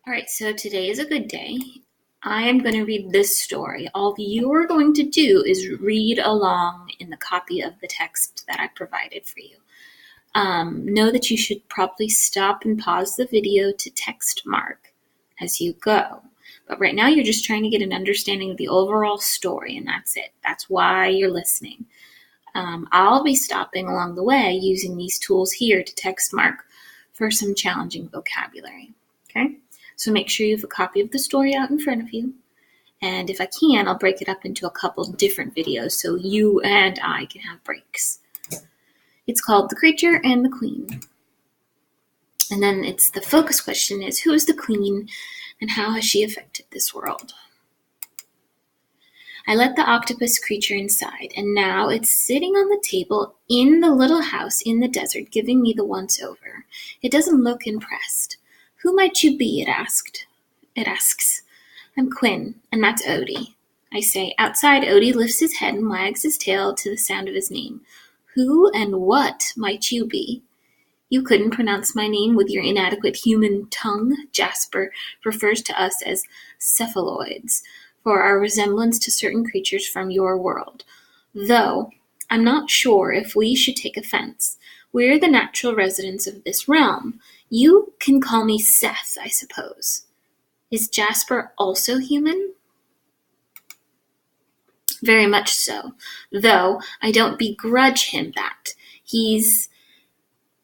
All right, so today is a good day. I am going to read this story. All you're going to do is read along in the copy of the text that I provided for you. Know that you should probably stop and pause the video to text mark as you go. But right now you're just trying to get an understanding of the overall story, and that's it. That's why you're listening. I'll be stopping along the way using these tools here to text mark for some challenging vocabulary. Okay? So make sure you have a copy of the story out in front of you. And if I can, I'll break it up into a couple different videos so you and I can have breaks. It's called The Creature and the Queen. And then it's the focus question is, who is the queen and how has she affected this world? I let the octopus creature inside, and now it's sitting on the table in the little house in the desert, giving me the once over. It doesn't look impressed. Who might you be? It asks. I'm Quinn, and that's Odie. I say. Outside, Odie lifts his head and wags his tail to the sound of his name. Who and what might you be? You couldn't pronounce my name with your inadequate human tongue. Jasper refers to us as cephaloids for our resemblance to certain creatures from your world. Though I'm not sure if we should take offense. We're the natural residents of this realm. You can call me Seth, I suppose. Is Jasper also human? Very much so, though I don't begrudge him that.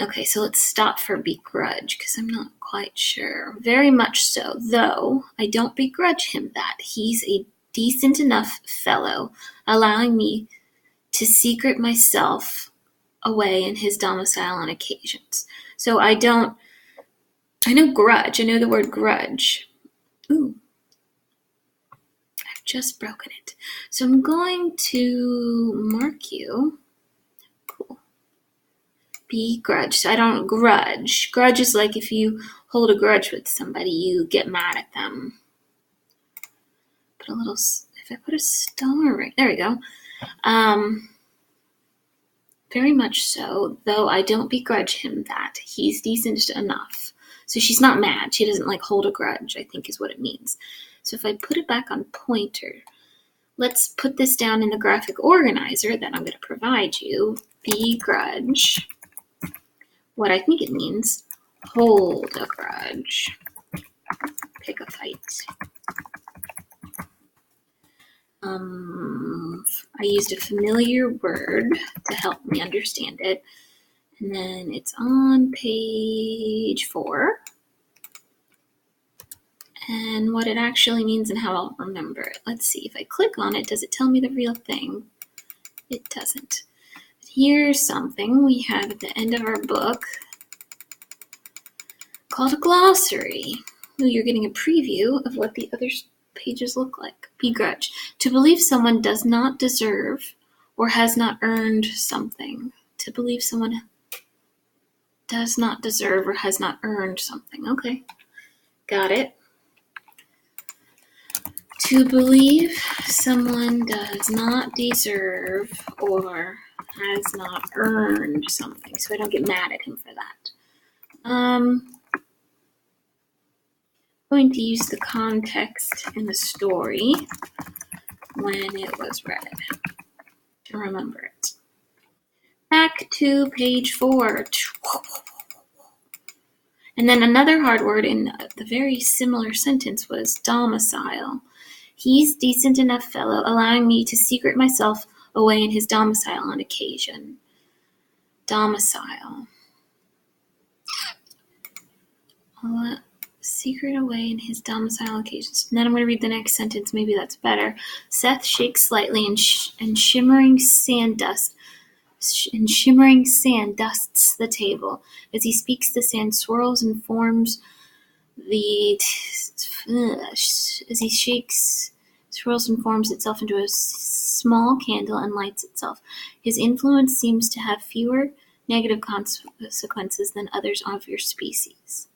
Okay, so let's stop for begrudge, because I'm not quite sure. Very much so, though I don't begrudge him that. He's a decent enough fellow, allowing me to secret myself away in his domicile on occasions. So I know grudge. I know the word grudge. Ooh. I've just broken it. So I'm going to mark you. Cool. Begrudge. So I don't grudge. Grudge is like if you hold a grudge with somebody, you get mad at them. If I put a star right, there we go. Very much so, though I don't begrudge him that. He's decent enough. So she's not mad. She doesn't hold a grudge, I think is what it means. So if I put it back on pointer, let's put this down in the graphic organizer that I'm going to provide you. Begrudge. What I think it means, hold a grudge. Pick a fight. I used a familiar word to help me understand it. And then it's on page 4. And what it actually means and how I'll remember it. Let's see, if I click on it, does it tell me the real thing? It doesn't. Here's something we have at the end of our book called a glossary. Ooh, you're getting a preview of what the other pages look like. Begrudge. To believe someone does not deserve or has not earned something. To believe someone does not deserve or has not earned something. Okay. Got it. To believe someone does not deserve or has not earned something. So I don't get mad at him for that. I'm going to use the context in the story when it was read to remember it. Back to page 4. And then another hard word in the very similar sentence was domicile. He's decent enough fellow, allowing me to secret myself away in his domicile on occasion. Domicile. Secret away in his domicile occasions. And then I'm going to read the next sentence. Maybe that's better. Seth shakes slightly and shimmering sand dusts the table. As he speaks, the sand swirls and forms itself into a small candle and lights itself. His influence seems to have fewer negative consequences than others of your species.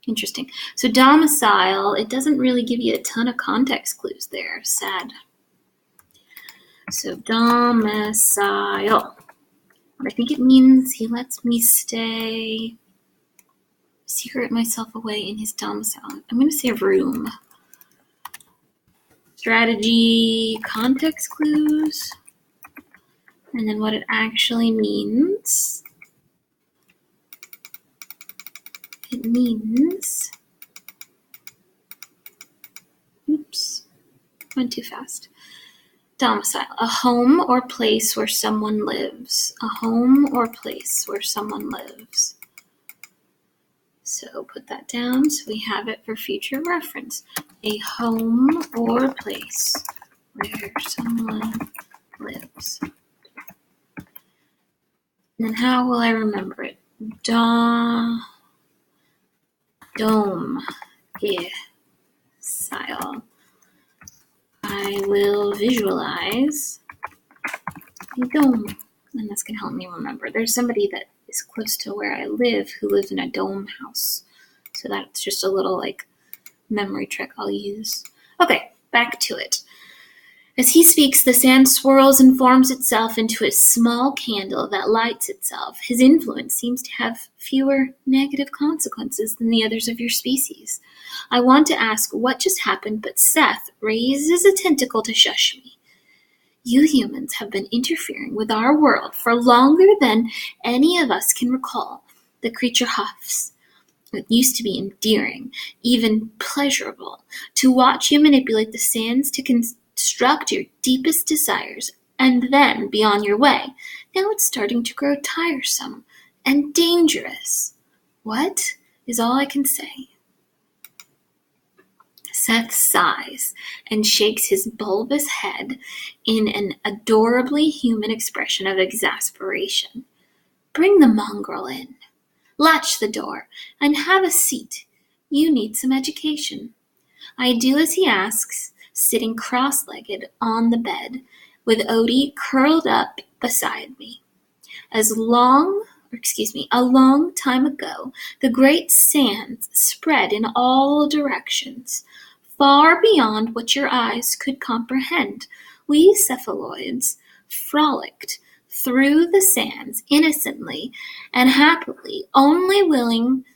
Interesting. So domicile, it doesn't really give you a ton of context clues there. Sad. So domicile. What I think it means, he lets me stay secret myself away in his domicile. I'm going to say room. Strategy, context clues, and then what it actually means. It means, oops, went too fast. Domicile, a home or place where someone lives. A home or place where someone lives. So put that down so we have it for future reference. A home or place where someone lives. And then how will I remember it? Dome. Style. I will visualize a dome, and that's going to help me remember. There's somebody that is close to where I live who lives in a dome house, so that's just a little like memory trick I'll use. Okay, back to it. As he speaks, the sand swirls and forms itself into a small candle that lights itself. His influence seems to have fewer negative consequences than the others of your species. I want to ask what just happened, but Seth raises a tentacle to shush me. You humans have been interfering with our world for longer than any of us can recall. The creature huffs. It used to be endearing, even pleasurable, to watch you manipulate the sands to construct your deepest desires and then be on your way. Now it's starting to grow tiresome and dangerous. What is all I can say? Seth sighs and shakes his bulbous head in an adorably human expression of exasperation. Bring the mongrel in. Latch the door and have a seat. You need some education. I do as he asks, sitting cross-legged on the bed, with Odie curled up beside me. A long time ago, the great sands spread in all directions, far beyond what your eyes could comprehend. We cephaloids frolicked through the sands innocently and happily, only willing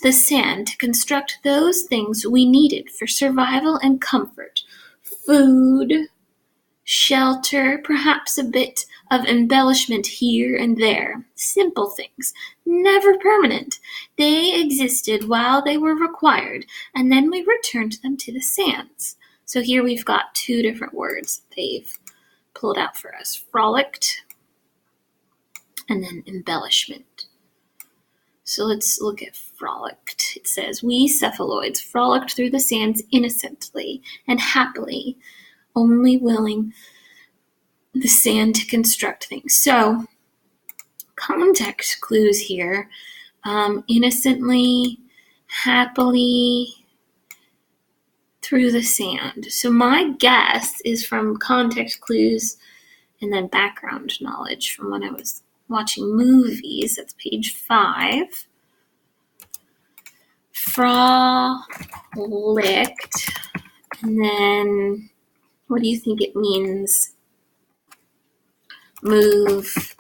the sand to construct those things we needed for survival and comfort. Food, shelter, perhaps a bit of embellishment here and there. Simple things, never permanent. They existed while they were required, and then we returned them to the sands. So here we've got two different words they've pulled out for us. Frolicked and then embellishment. So let's look at frolicked. It says, we cephaloids frolicked through the sands innocently and happily, only willing the sand to construct things. So context clues here. Innocently, happily, through the sand. So my guess is from context clues and then background knowledge from when I was watching movies. That's page 5. Frolicked. And then what do you think it means? Move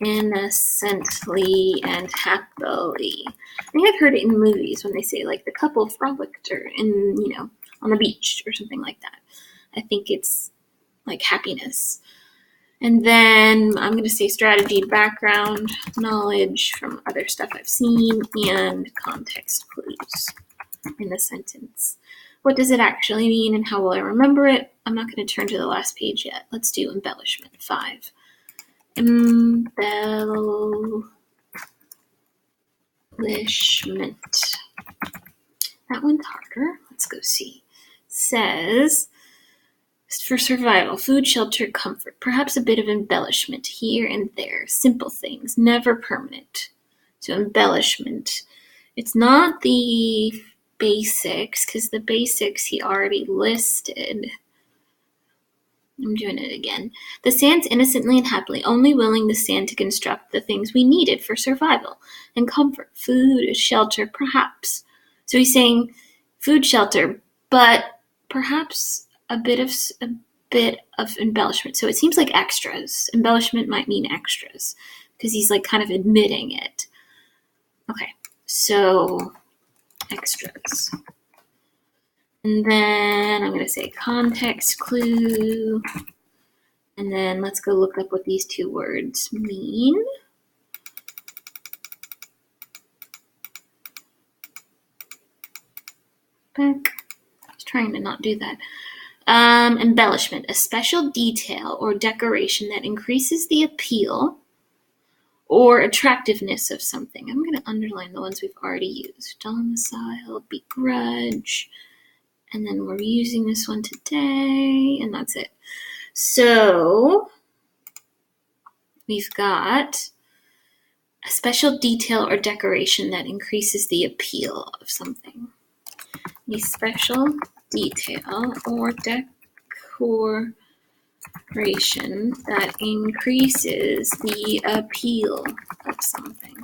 innocently and happily. I think I've heard it in movies when they say like the couple frolicked or on the beach or something like that. I think it's like happiness. And then I'm going to say strategy, background knowledge from other stuff I've seen, and context clues in the sentence. What does it actually mean and how will I remember it? I'm not going to turn to the last page yet. Let's do embellishment. 5. Embellishment. That one's harder. Let's go see. Says, for survival, food, shelter, comfort, perhaps a bit of embellishment here and there, simple things, never permanent. So embellishment. It's not the basics, because the basics he already listed. I'm doing it again. The sands innocently and happily, only willing the sand to construct the things we needed for survival and comfort, food, shelter, perhaps. So he's saying food, shelter, but perhaps a bit of embellishment. So it seems like extras. Embellishment might mean extras because he's like kind of admitting it. Okay, So extras. And then I'm going to say context clue. And then let's go look up what these two words mean. Back. I was trying to not do that. Embellishment, a special detail or decoration that increases the appeal or attractiveness of something. I'm going to underline the ones we've already used. Domicile, begrudge, and then we're using this one today, and that's it. So we've got a special detail or decoration that increases the appeal of something. A special detail or decoration that increases the appeal of something.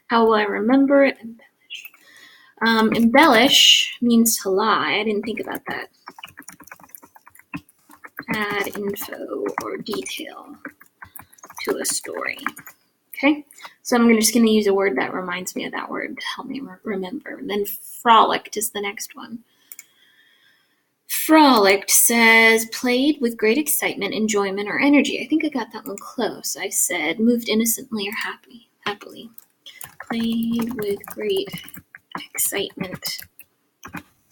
How will I remember it? Embellish. Embellish means to lie. I didn't think about that. Add info or detail to a story. Okay, so I'm just going to use a word that reminds me of that word to help me remember. Then frolicked is the next one. Frolicked says played with great excitement, enjoyment, or energy. I think I got that one close. I said moved innocently or happily. Played with great excitement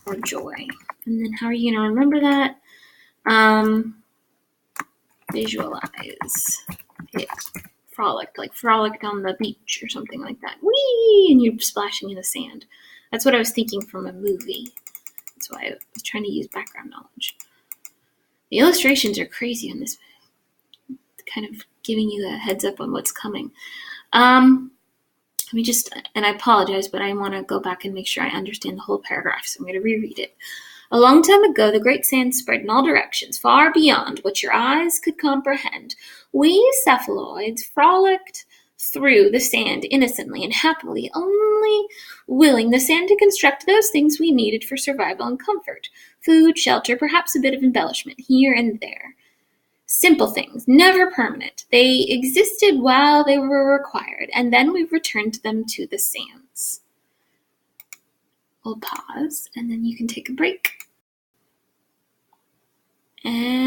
or joy. And then how are you going to remember that? Visualize it. Frolicked, like frolicked on the beach or something like that. Whee! And you're splashing in the sand. That's what I was thinking from a movie. That's why I was trying to use background knowledge. The illustrations are crazy on this, kind of giving you a heads up on what's coming. Let me just, and I apologize, but I want to go back and make sure I understand the whole paragraph, so I'm going to reread it. A long time ago, the great sand spread in all directions, far beyond what your eyes could comprehend. We cephaloids frolicked through the sand innocently and happily, only willing the sand to construct those things we needed for survival and comfort. Food, shelter, perhaps a bit of embellishment here and there. Simple things, never permanent. They existed while they were required, and then we returned them to the sands. We'll pause, and then you can take a break. And